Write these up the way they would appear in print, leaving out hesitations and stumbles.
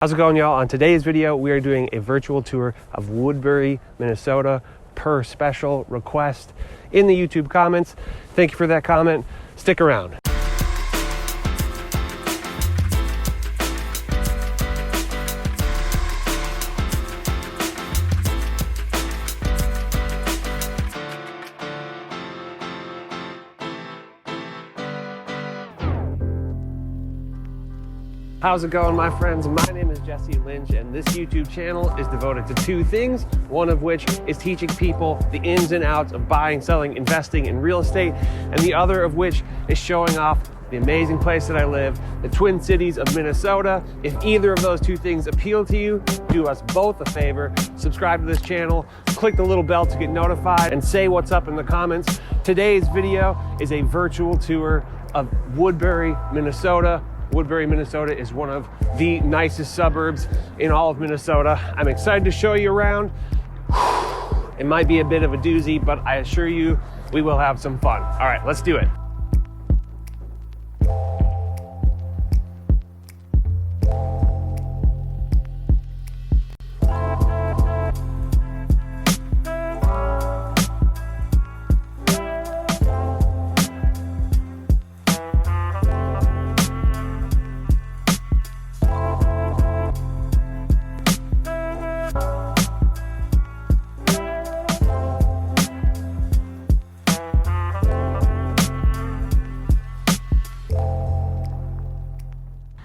How's it going, y'all? On today's video, we are doing a virtual tour of Woodbury, Minnesota per special request in the YouTube comments. Thank you for that comment. Stick around. How's it going, my friends? My name is Jesse Lynch, and this YouTube channel is devoted to two things, one of which is teaching people the ins and outs of buying, selling, investing in real estate, and the other of which is showing off the amazing place that I live, the Twin Cities of Minnesota. If either of those two things appeal to you, do us both a favor, subscribe to this channel, click the little bell to get notified, and say what's up in the comments. Today's video is a virtual tour of Woodbury, Minnesota. Woodbury, Minnesota is one of the nicest suburbs in all of Minnesota. I'm excited to show you around. It might be a bit of a doozy, but I assure you we will have some fun. All right, let's do it.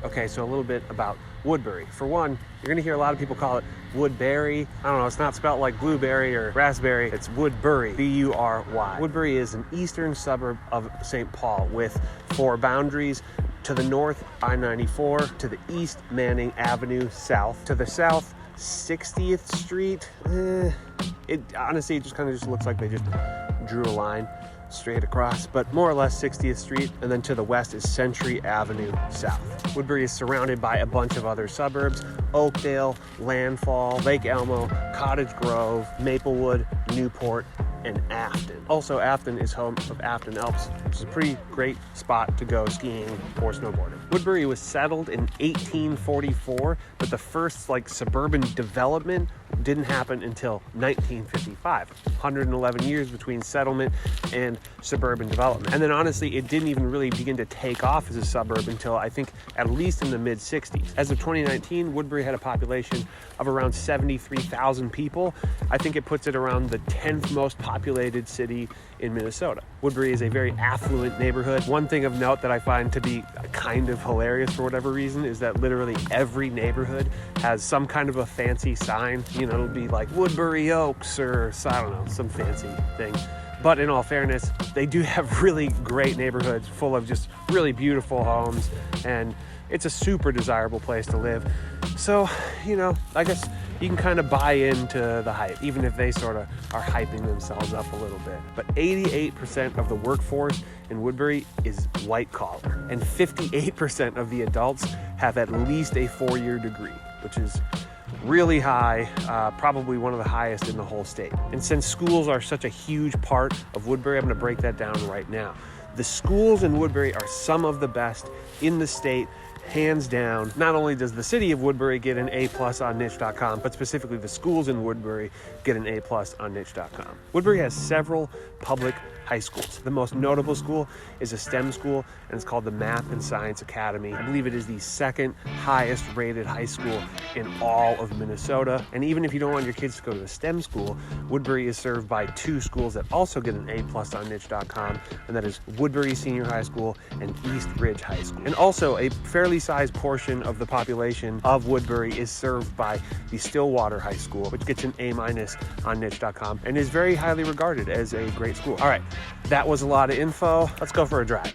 Okay, so a little bit about Woodbury. For one, you're gonna hear a lot of people call it Woodbury. I don't know, it's not spelled like blueberry or raspberry, it's Woodbury, B-U-R-Y. Woodbury is an eastern suburb of St. Paul with four boundaries. To the north, I-94, to the east, Manning Avenue South, to the south, 60th Street. It honestly, it just kind of just looks like they just drew a line straight across, but more or less 60th Street, and then to the west is Century Avenue South. Woodbury is surrounded by a bunch of other suburbs: Oakdale, Landfall, Lake Elmo, Cottage Grove, Maplewood, Newport, and Afton. Also, Afton is home of Afton Alps, which is a pretty great spot to go skiing or snowboarding. Woodbury was settled in 1844, but the first suburban development didn't happen until 1955. 111 years between settlement and suburban development. And then honestly, it didn't even really begin to take off as a suburb until I think at least in the mid 60s. As of 2019, Woodbury had a population of around 73,000 people. I think it puts it around the 10th most populated city in Minnesota. Woodbury is a very affluent neighborhood. One thing of note that I find to be kind of hilarious for whatever reason is that literally every neighborhood has some kind of a fancy sign. You know, it'll be like Woodbury Oaks or I don't know, some fancy thing. But in all fairness, they do have really great neighborhoods full of just really beautiful homes, and it's a super desirable place to live. So, you know, I guess you can kind of buy into the hype, even if they sort of are hyping themselves up a little bit. But 88% of the workforce in Woodbury is white collar, and 58% of the adults have at least a 4-year degree, which is really high, probably one of the highest in the whole state. And since schools are such a huge part of Woodbury, I'm gonna break that down right now. The schools in Woodbury are some of the best in the state, hands down. Not only does the city of Woodbury get an A+ on niche.com, but specifically the schools in Woodbury get an A+ on niche.com. Woodbury has several public high schools. The most notable school is a STEM school, and it's called the Math and Science Academy. I believe it is the second highest rated high school in all of Minnesota. And even if you don't want your kids to go to the STEM school, Woodbury is served by two schools that also get an A+ on niche.com, and that is Woodbury Senior High School and East Ridge High School. And also a fairly sized portion of the population of Woodbury is served by the Stillwater High School, which gets an A- on niche.com and is very highly regarded as a great school. All right, that was a lot of info. Let's go for a drive.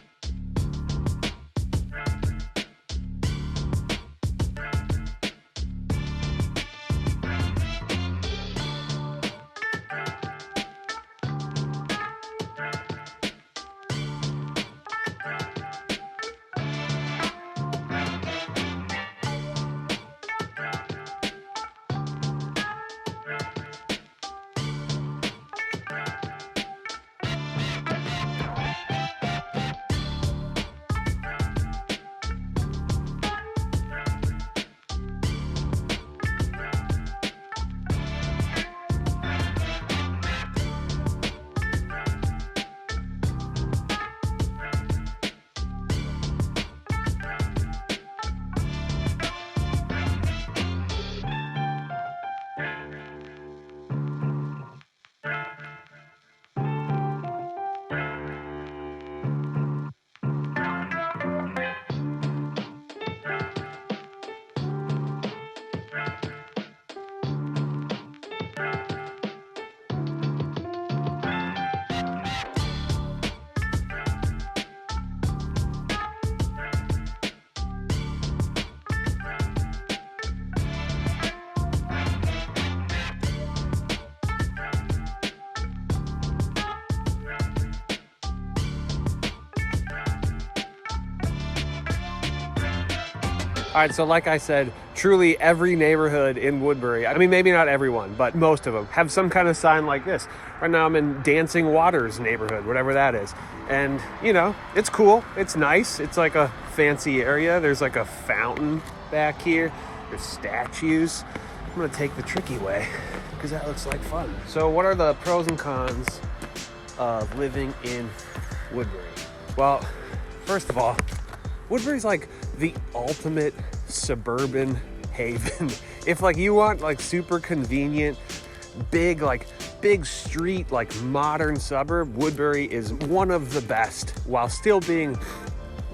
All right, so like I said, truly every neighborhood in Woodbury, I mean, maybe not everyone, but most of them have some kind of sign like this. Right now I'm in Dancing Waters neighborhood, whatever that is. And, you know, it's cool. It's nice. It's like a fancy area. There's like a fountain back here. There's statues. I'm going to take the tricky way because that looks like fun. So what are the pros and cons of living in Woodbury? Well, first of all, Woodbury's like the ultimate suburban haven. If like you want like super convenient, big street, like modern suburb, Woodbury is one of the best while still being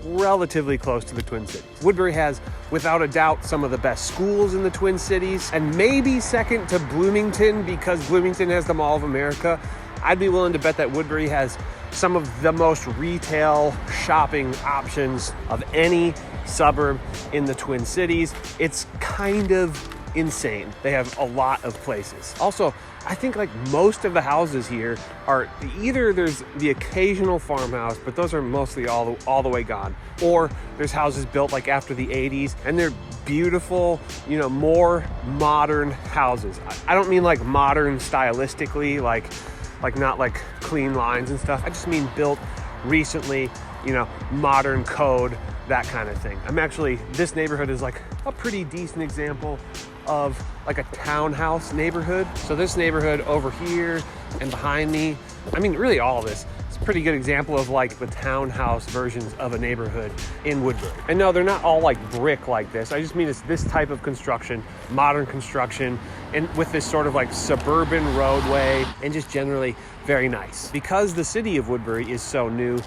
relatively close to the Twin Cities. Woodbury has, without a doubt, some of the best schools in the Twin Cities, and maybe second to Bloomington because Bloomington has the Mall of America. I'd be willing to bet that Woodbury has some of the most retail shopping options of any suburb in the Twin Cities. It's kind of insane. They have a lot of places. Also, I think like most of the houses here are either there's the occasional farmhouse, but those are mostly all the way gone, or there's houses built like after the 80s and they're beautiful, you know, more modern houses. I don't mean like modern stylistically, like not like clean lines and stuff. I just mean built recently, you know, modern code, that kind of thing. This neighborhood is like a pretty decent example of like a townhouse neighborhood. So this neighborhood over here and behind me, I mean, really all of this, it's a pretty good example of like the townhouse versions of a neighborhood in Woodbury. And no, they're not all like brick like this. I just mean it's this type of construction, modern construction, and with this sort of like suburban roadway and just generally very nice. Because the city of Woodbury is so new,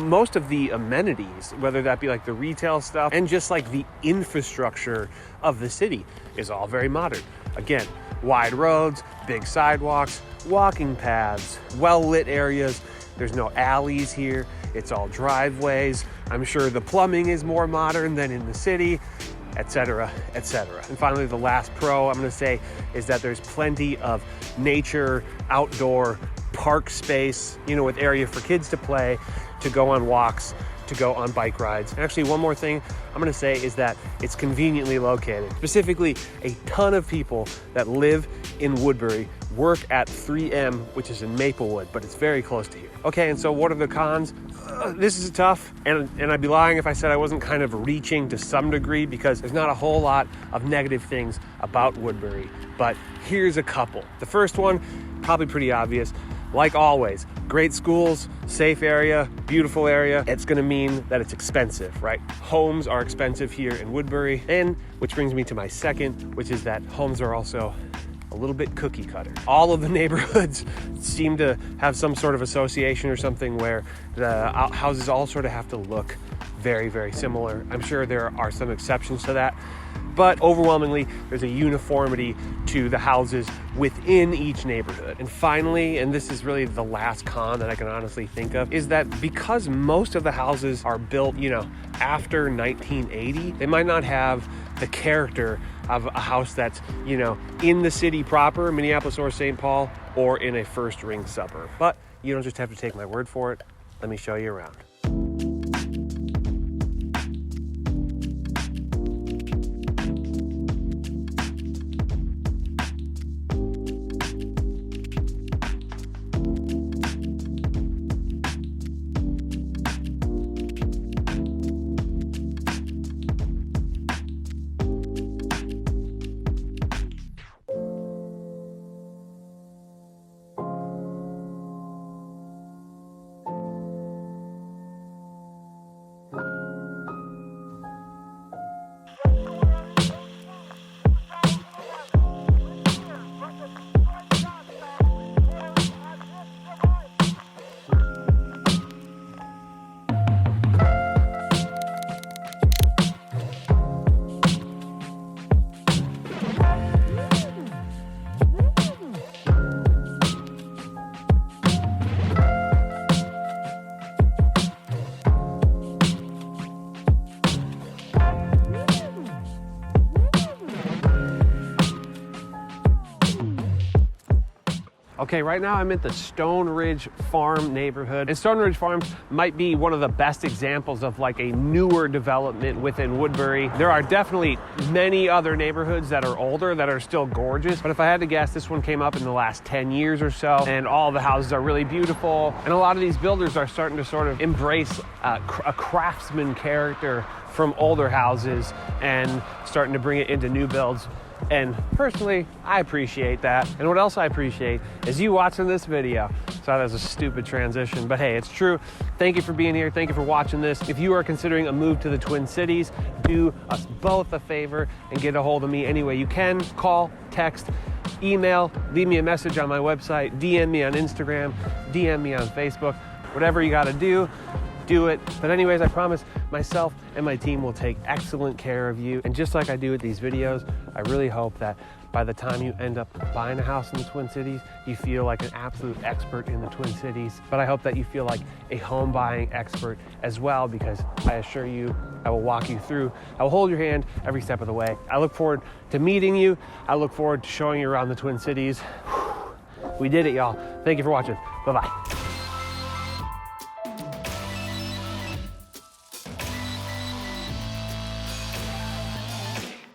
most of the amenities, whether that be like the retail stuff and just like the infrastructure of the city, is all very modern. Again, wide roads, big sidewalks, walking paths, well-lit areas. There's no alleys here. It's all driveways. I'm sure the plumbing is more modern than in the city, etc., etc. And finally, the last pro I'm going to say is that there's plenty of nature, outdoor park space, you know, with area for kids to play, to go on walks, to go on bike rides. And actually, one more thing I'm going to say is that it's conveniently located. Specifically, a ton of people that live in Woodbury work at 3M, which is in Maplewood, but it's very close to here. Okay, and so what are the cons? This is tough, and I'd be lying if I said I wasn't kind of reaching to some degree, because there's not a whole lot of negative things about Woodbury, but here's a couple. The first one, probably pretty obvious. Like always, great schools, safe area, beautiful area. It's going to mean that it's expensive, right? Homes are expensive here in Woodbury, and which brings me to my second, which is that homes are also a little bit cookie cutter. All of the neighborhoods seem to have some sort of association or something where the houses all sort of have to look very, very similar. I'm sure there are some exceptions to that, but overwhelmingly, there's a uniformity to the houses within each neighborhood. And finally, and this is really the last con that I can honestly think of, is that because most of the houses are built, you know, after 1980, they might not have the character of a house that's, you know, in the city proper, Minneapolis or St. Paul, or in a first ring suburb. But you don't just have to take my word for it. Let me show you around. Okay, right now I'm at the Stone Ridge Farm neighborhood. And Stone Ridge Farms might be one of the best examples of like a newer development within Woodbury. There are definitely many other neighborhoods that are older that are still gorgeous, but if I had to guess, this one came up in the last 10 years or so, and all the houses are really beautiful. And a lot of these builders are starting to sort of embrace a craftsman character from older houses and starting to bring it into new builds. And personally, I appreciate that. And what else I appreciate is you watching this video. So that was a stupid transition, but hey, it's true. Thank you for being here. Thank you for watching this. If you are considering a move to the Twin Cities, do us both a favor and get a hold of me any way you can. Call, text, email, leave me a message on my website, DM me on Instagram, DM me on Facebook, whatever you gotta do it. But anyways, I promise myself and my team will take excellent care of you. And just like I do with these videos, I really hope that by the time you end up buying a house in the Twin Cities, you feel like an absolute expert in the Twin Cities. But I hope that you feel like a home buying expert as well, because I assure you, I will walk you through. I will hold your hand every step of the way. I look forward to meeting you. I look forward to showing you around the Twin Cities. We did it, y'all. Thank you for watching. Bye-bye.